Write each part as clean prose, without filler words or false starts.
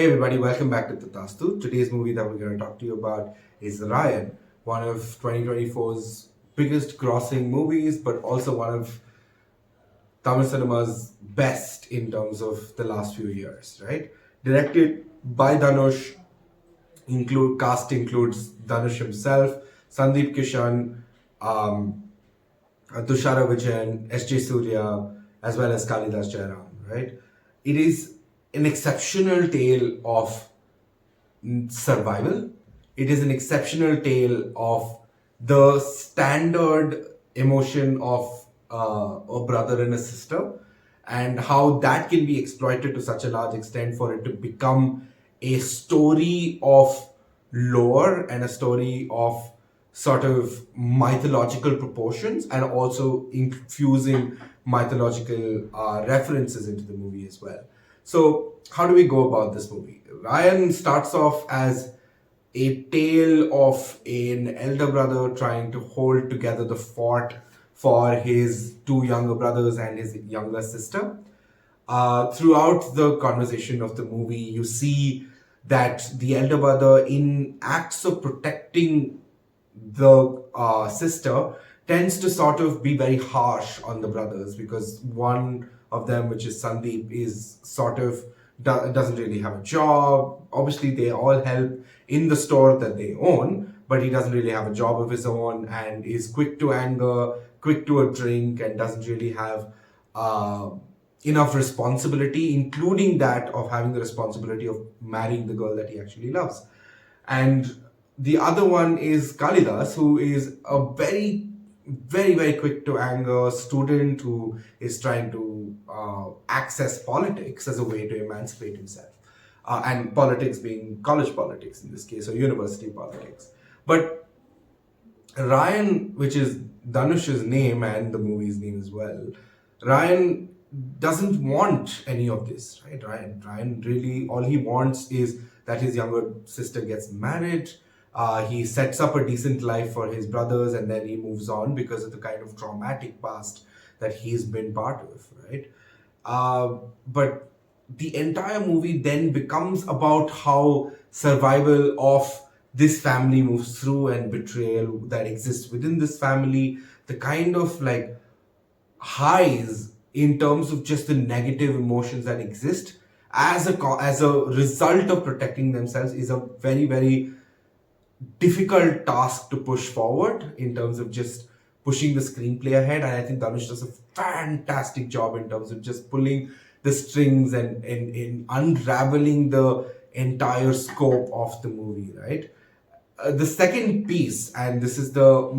Hey everybody, welcome back to Tathaastu. Today's movie that we're going to talk to you about is Raayan, one of 2024's biggest grossing movies, but also one of Tamil cinema's best in terms of the last few years, right? Directed by Dhanush, cast includes Dhanush himself, Sandeep Kishan, um, Tushara Vijayan, S.J. Surya, as well as Kalidas Jairam, right? It is an exceptional tale of survival. It is an exceptional tale of the standard emotion of a brother and a sister, and how that can be exploited to such a large extent for it to become a story of lore and a story of sort of mythological proportions, and also infusing mythological references into the movie as well. So, how do we go about this movie? Ryan starts off as a tale of an elder brother trying to hold together the fort for his two younger brothers and his younger sister. Throughout the conversation of the movie, you see that the elder brother, in acts of protecting the sister, tends to sort of be very harsh on the brothers, because one of them, which is Sandeep, is sort of doesn't really have a job. Obviously, they all help in the store that they own, but he doesn't really have a job of his own and is quick to anger, quick to a drink, and doesn't really have uh, enough responsibility, including that of having the responsibility of marrying the girl that he actually loves. And the other one is Kalidas, who is a very quick to anger student who is trying to access politics as a way to emancipate himself. And politics being college politics in this case, or university politics. But Raayan, which is Dhanush's name and the movie's name as well, Raayan doesn't want any of this, right? Raayan really, all he wants is that his younger sister gets married. He sets up a decent life for his brothers, and then he moves on because of the kind of traumatic past that he's been part of, right? But the entire movie then becomes about how survival of this family moves through, and betrayal that exists within this family, the kind of like highs in terms of just the negative emotions that exist as a result of protecting themselves, is a very difficult task to push forward in terms of just pushing the screenplay ahead. And I think Dhanush does a fantastic job in terms of just pulling the strings and unraveling the entire scope of the movie, right? The second piece, and this is the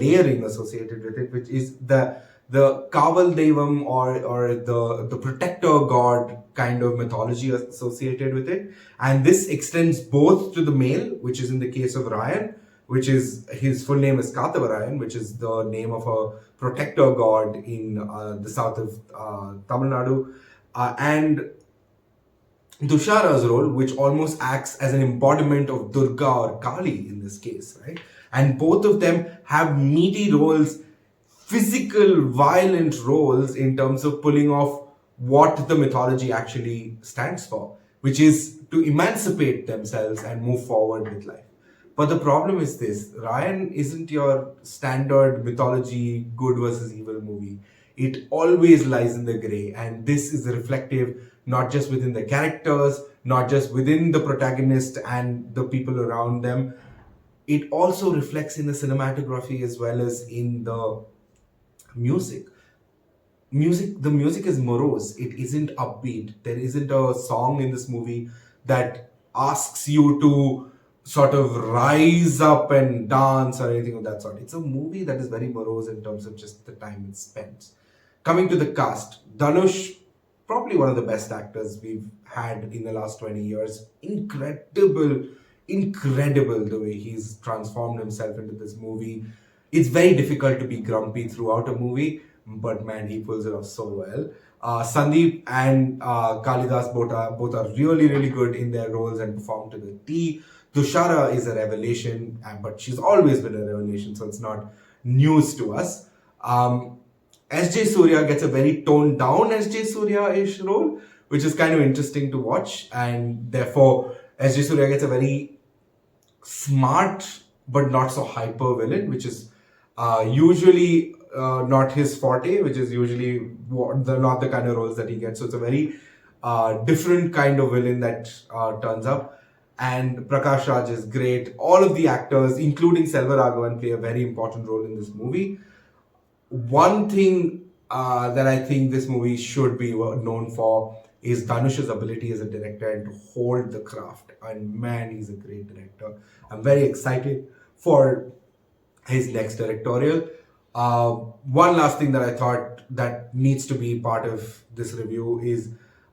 layering associated with it, which is the Kaval Devam, or the protector god kind of mythology associated with it. And this extends both to the male, which is in the case of Raayan, which is his full name is Raayan, which is the name of a protector god in the south of Tamil Nadu, and Tushara's role, which almost acts as an embodiment of Durga or Kali in this case, right? And both of them have meaty roles, physical, violent roles in terms of pulling off what the mythology actually stands for, which is to emancipate themselves and move forward with life. But the problem is this: Raayan isn't your standard mythology good versus evil movie. It always lies in the grey, and this is reflective not just within the characters, not just within the protagonist and the people around them. It also reflects in the cinematography as well as in the music. The music is morose. It isn't upbeat. There isn't a song in this movie that asks you to sort of rise up and dance or anything of that sort. It's a movie that is very morose in terms of just the time it's spent. Coming to the cast, Dhanush, probably one of the best actors we've had in the last 20 years. Incredible the way he's transformed himself into this movie. It's very difficult to be grumpy throughout a movie, but man, he pulls it off so well. Sandeep and Kalidas both are really good in their roles and perform to the T. Tushara is a revelation, but she's always been a revelation, so it's not news to us. S.J. Surya gets a very toned down S.J. Surya-ish role, which is kind of interesting to watch. And therefore, S.J. Surya gets a very smart but not so hyper villain, which is usually not his forte, which is usually not the kind of roles that he gets. So it's a very different kind of villain that turns up. And Prakash Raj is great. All of the actors, including Selva Raghavan, play a very important role in this movie. One thing that I think this movie should be known for is Dhanush's ability as a director and to hold the craft. And man, he's a great director. I'm very excited for his next directorial. One last thing that I thought that needs to be part of this review is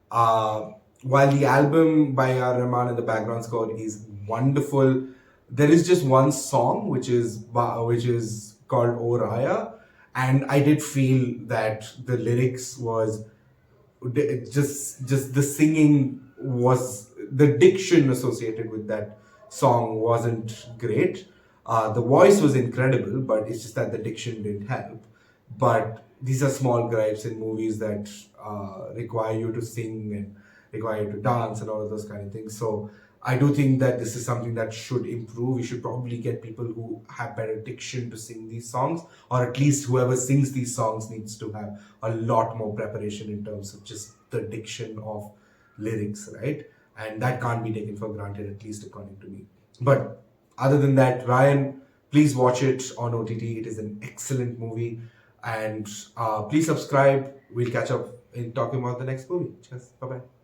while the album by R. Rahman and the background score is wonderful, there is just one song which is called O Raya, and I did feel that the lyrics was just the singing was the diction associated with that song wasn't great. The voice was incredible, but it's just that the diction didn't help. But these are small gripes in movies that require you to sing and require you to dance and all of those kind of things. So I do think that this is something that should improve. We should probably get people who have better diction to sing these songs, or at least whoever sings these songs needs to have a lot more preparation in terms of just the diction of lyrics, right? And that can't be taken for granted, at least according to me. But other than that, Raayan, please watch it on OTT. It is an excellent movie. And please subscribe. We'll catch up in talking about the next movie. Cheers. Bye-bye.